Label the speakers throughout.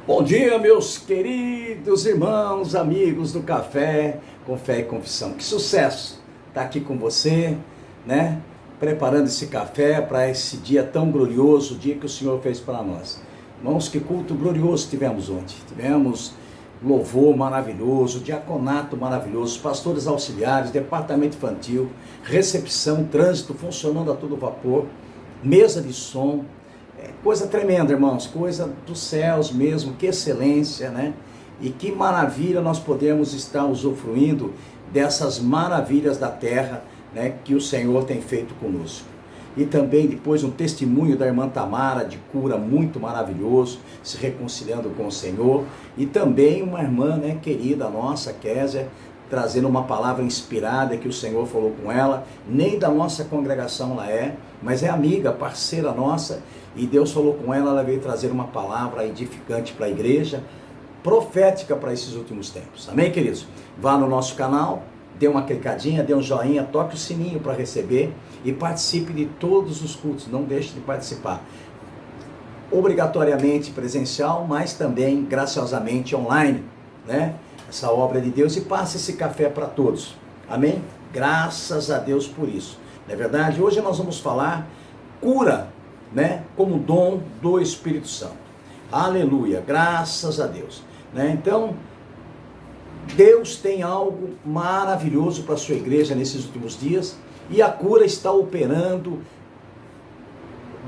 Speaker 1: Bom dia, meus queridos irmãos, amigos do Café com Fé e Confissão. Que sucesso estar aqui com você, né? Preparando esse café para esse dia tão glorioso, o dia que o Senhor fez para nós. Irmãos, que culto glorioso tivemos ontem. Tivemos louvor maravilhoso, diaconato maravilhoso, pastores auxiliares, departamento infantil, recepção, trânsito funcionando a todo vapor, mesa de som. Coisa tremenda, irmãos, coisa dos céus mesmo, que excelência, né? E que maravilha nós podemos estar usufruindo dessas maravilhas da terra, né, que o Senhor tem feito conosco. E também depois um testemunho da irmã Tamara de cura muito maravilhoso, se reconciliando com o Senhor. E também uma irmã, né, querida nossa, Kézia, trazendo uma palavra inspirada que o Senhor falou com ela. Nem da nossa congregação ela é, mas é amiga, parceira nossa. E Deus falou com ela, ela veio trazer uma palavra edificante para a igreja, profética para esses últimos tempos. Amém, queridos? Vá no nosso canal, dê uma clicadinha, dê um joinha, toque o sininho para receber e participe de todos os cultos. Não deixe de participar. Obrigatoriamente presencial, mas também graciosamente online, né? Essa obra de Deus, e passe esse café para todos. Amém? Graças a Deus por isso. Não é verdade? Hoje nós vamos falar cura, né, como dom do Espírito Santo. Aleluia, graças a Deus, né? Então, Deus tem algo maravilhoso para a sua igreja nesses últimos dias, e a cura está operando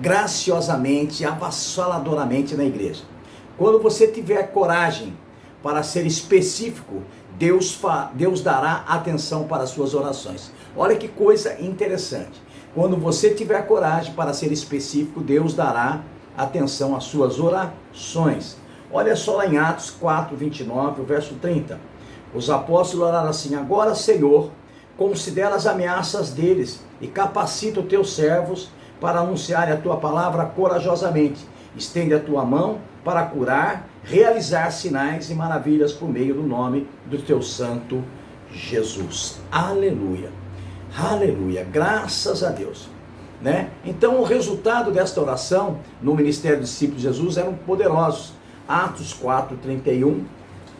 Speaker 1: graciosamente, avassaladoramente na igreja. Quando você tiver coragem para ser específico, Deus dará atenção para as suas orações. Olha que coisa interessante. Quando você tiver coragem para ser específico, Deus dará atenção às suas orações. Olha só lá em Atos 4, 29, o verso 30. Os apóstolos oraram assim: agora, Senhor, considera as ameaças deles e capacita os teus servos para anunciarem a tua palavra corajosamente. Estende a tua mão para curar, realizar sinais e maravilhas por meio do nome do teu santo Jesus. Aleluia. Aleluia, graças a Deus, né? Então o resultado desta oração no ministério dos discípulos de Jesus eram poderosos. Atos 4, 31,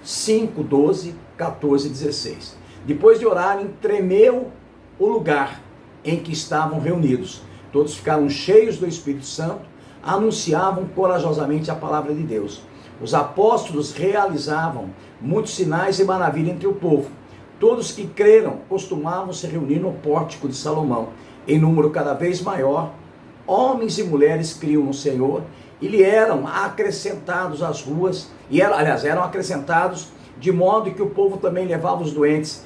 Speaker 1: 5, 12, 14 e 16. Depois de orarem, tremeu o lugar em que estavam reunidos. Todos ficaram cheios do Espírito Santo, anunciavam corajosamente a palavra de Deus. Os apóstolos realizavam muitos sinais e maravilhas entre o povo. Todos que creram costumavam se reunir no pórtico de Salomão, em número cada vez maior. Homens e mulheres criam no Senhor e lhe eram acrescentados às ruas, eram acrescentados de modo que o povo também levava os doentes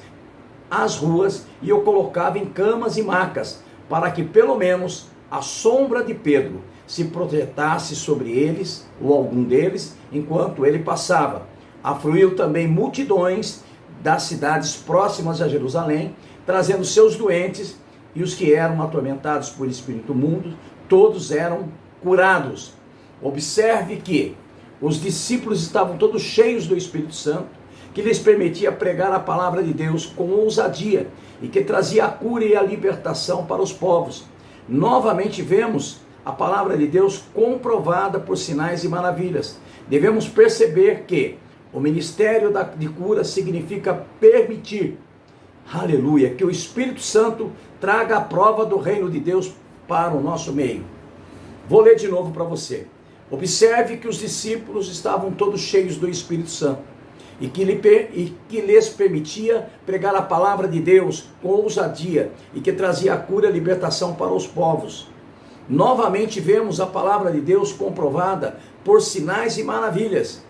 Speaker 1: às ruas e o colocava em camas e macas, para que pelo menos a sombra de Pedro se projetasse sobre eles, ou algum deles, enquanto ele passava. Afluíram também multidões das cidades próximas a Jerusalém, trazendo seus doentes, e os que eram atormentados por espírito imundo, todos eram curados. Observe que os discípulos estavam todos cheios do Espírito Santo, que lhes permitia pregar a palavra de Deus com ousadia, e que trazia a cura e a libertação para os povos. Novamente vemos a palavra de Deus comprovada por sinais e maravilhas. Devemos perceber que o ministério de cura significa permitir, aleluia, que o Espírito Santo traga a prova do reino de Deus para o nosso meio. Vou ler de novo para você. Observe que os discípulos estavam todos cheios do Espírito Santo e que lhes permitia pregar a palavra de Deus com ousadia e que trazia a cura e a libertação para os povos. Novamente vemos a palavra de Deus comprovada por sinais e maravilhas.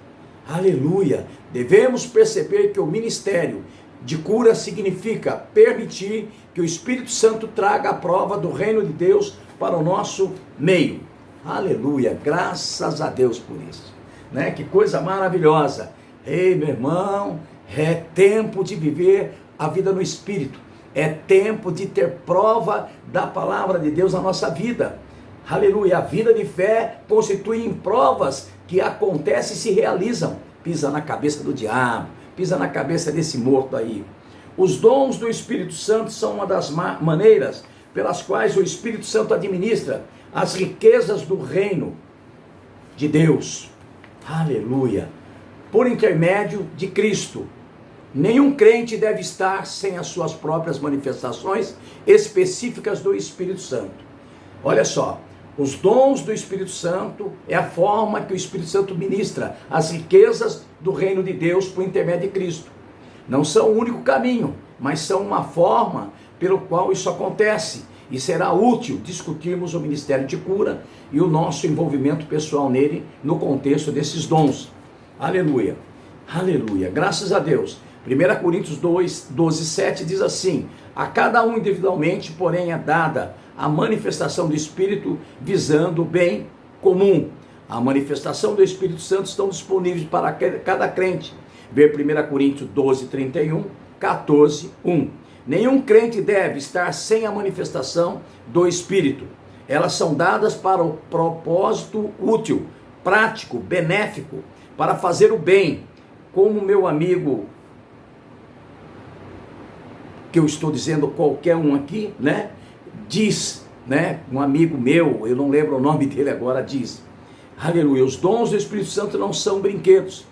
Speaker 1: Aleluia! Devemos perceber que o ministério de cura significa permitir que o Espírito Santo traga a prova do reino de Deus para o nosso meio. Aleluia! Graças a Deus por isso, né? Que coisa maravilhosa! Ei, meu irmão, é tempo de viver a vida no Espírito. É tempo de ter prova da palavra de Deus na nossa vida. Aleluia! A vida de fé constitui em provas que acontecem e se realizam. Pisa na cabeça do diabo, pisa na cabeça desse morto aí. Os dons do Espírito Santo são uma das maneiras pelas quais o Espírito Santo administra as riquezas do reino de Deus. Aleluia. Por intermédio de Cristo. Nenhum crente deve estar sem as suas próprias manifestações específicas do Espírito Santo. Olha só, os dons do Espírito Santo é a forma que o Espírito Santo ministra as riquezas do reino de Deus por intermédio de Cristo. Não são o único caminho, mas são uma forma pelo qual isso acontece. E será útil discutirmos o ministério de cura e o nosso envolvimento pessoal nele no contexto desses dons. Aleluia, aleluia, graças a Deus. 1 Coríntios 12, 7 diz assim: a cada um individualmente, porém, é dada a manifestação do Espírito visando o bem comum. A manifestação do Espírito Santo estão disponíveis para cada crente. Ver 1 Coríntios 12, 31, 14, 1. Nenhum crente deve estar sem a manifestação do Espírito. Elas são dadas para o propósito útil, prático, benéfico, para fazer o bem, como meu amigo, que eu estou dizendo qualquer um aqui, né, diz, né, um amigo meu, eu não lembro o nome dele agora, diz, aleluia, os dons do Espírito Santo não são brinquedos,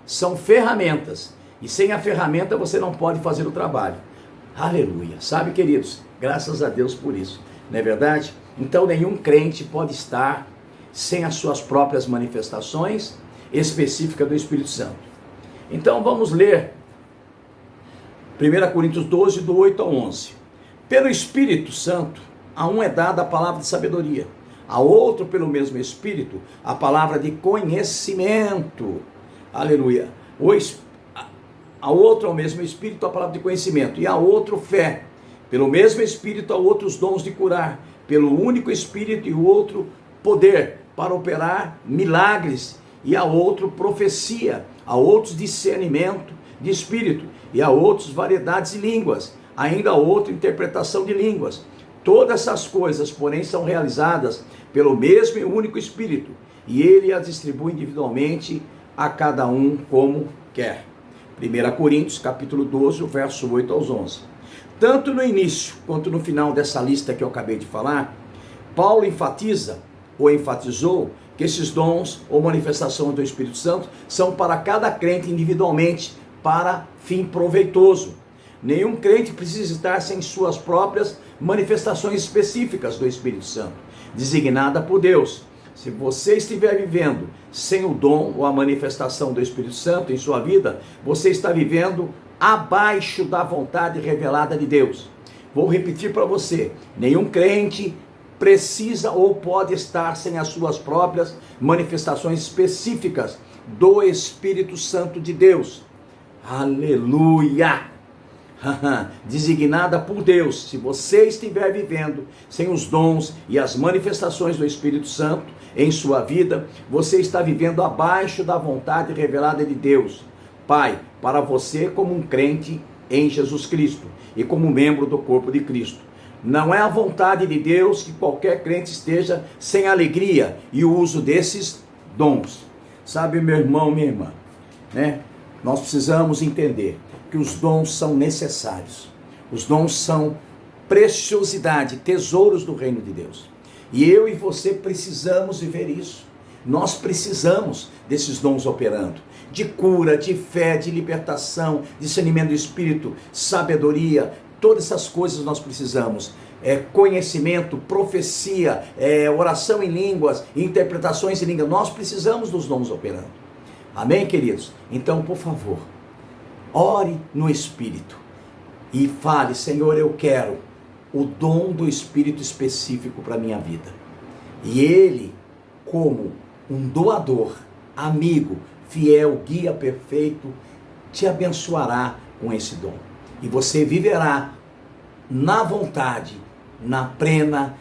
Speaker 1: são ferramentas, e sem a ferramenta você não pode fazer o trabalho, aleluia, sabe, queridos, graças a Deus por isso, não é verdade? Então nenhum crente pode estar sem as suas próprias manifestações específicas do Espírito Santo. Então vamos ler 1 Coríntios 12, do 8 ao 11. Pelo Espírito Santo, a um é dada a palavra de sabedoria, a outro, pelo mesmo Espírito, a palavra de conhecimento. Aleluia. A outro, ao mesmo Espírito, a palavra de conhecimento. E a outro, fé. Pelo mesmo Espírito, a outros dons de curar. Pelo único Espírito, e o outro, poder para operar milagres. E a outro, profecia. A outros, discernimento de espírito, e a outros variedades de línguas, ainda a outra interpretação de línguas. Todas essas coisas, porém, são realizadas pelo mesmo e único Espírito, e ele as distribui individualmente a cada um como quer. 1 Coríntios, capítulo 12, verso 8 aos 11. Tanto no início quanto no final dessa lista que eu acabei de falar, Paulo enfatiza, ou enfatizou, que esses dons ou manifestações do Espírito Santo são para cada crente individualmente, para fim proveitoso. Nenhum crente precisa estar sem suas próprias manifestações específicas do Espírito Santo, designada por Deus. Se você estiver vivendo sem o dom ou a manifestação do Espírito Santo em sua vida, você está vivendo abaixo da vontade revelada de Deus. Vou repetir para você: nenhum crente precisa ou pode estar sem as suas próprias manifestações específicas do Espírito Santo de Deus. Aleluia! Designada por Deus. Se você estiver vivendo sem os dons e as manifestações do Espírito Santo em sua vida, você está vivendo abaixo da vontade revelada de Deus, Pai, para você como um crente em Jesus Cristo e como membro do corpo de Cristo. Não é a vontade de Deus que qualquer crente esteja sem alegria e o uso desses dons. Sabe, meu irmão, minha irmã, né? Nós precisamos entender que os dons são necessários. Os dons são preciosidade, tesouros do reino de Deus. E eu e você precisamos viver isso. Nós precisamos desses dons operando. De cura, de fé, de libertação, discernimento do Espírito, sabedoria, todas essas coisas nós precisamos. Conhecimento, profecia, oração em línguas, interpretações em línguas. Nós precisamos dos dons operando. Amém, queridos? Então, por favor, ore no Espírito e fale: Senhor, eu quero o dom do Espírito específico para a minha vida. E Ele, como um doador, amigo, fiel, guia perfeito, te abençoará com esse dom. E você viverá na vontade, na plena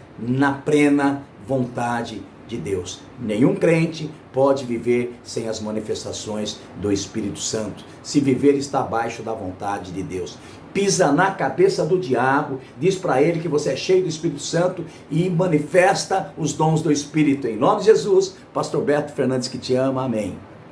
Speaker 1: vontade de Deus. Nenhum crente pode viver sem as manifestações do Espírito Santo. Se viver, está abaixo da vontade de Deus. Pisa na cabeça do diabo, diz para ele que você é cheio do Espírito Santo e manifesta os dons do Espírito. Em nome de Jesus, Pastor Beto Fernandes que te ama, amém.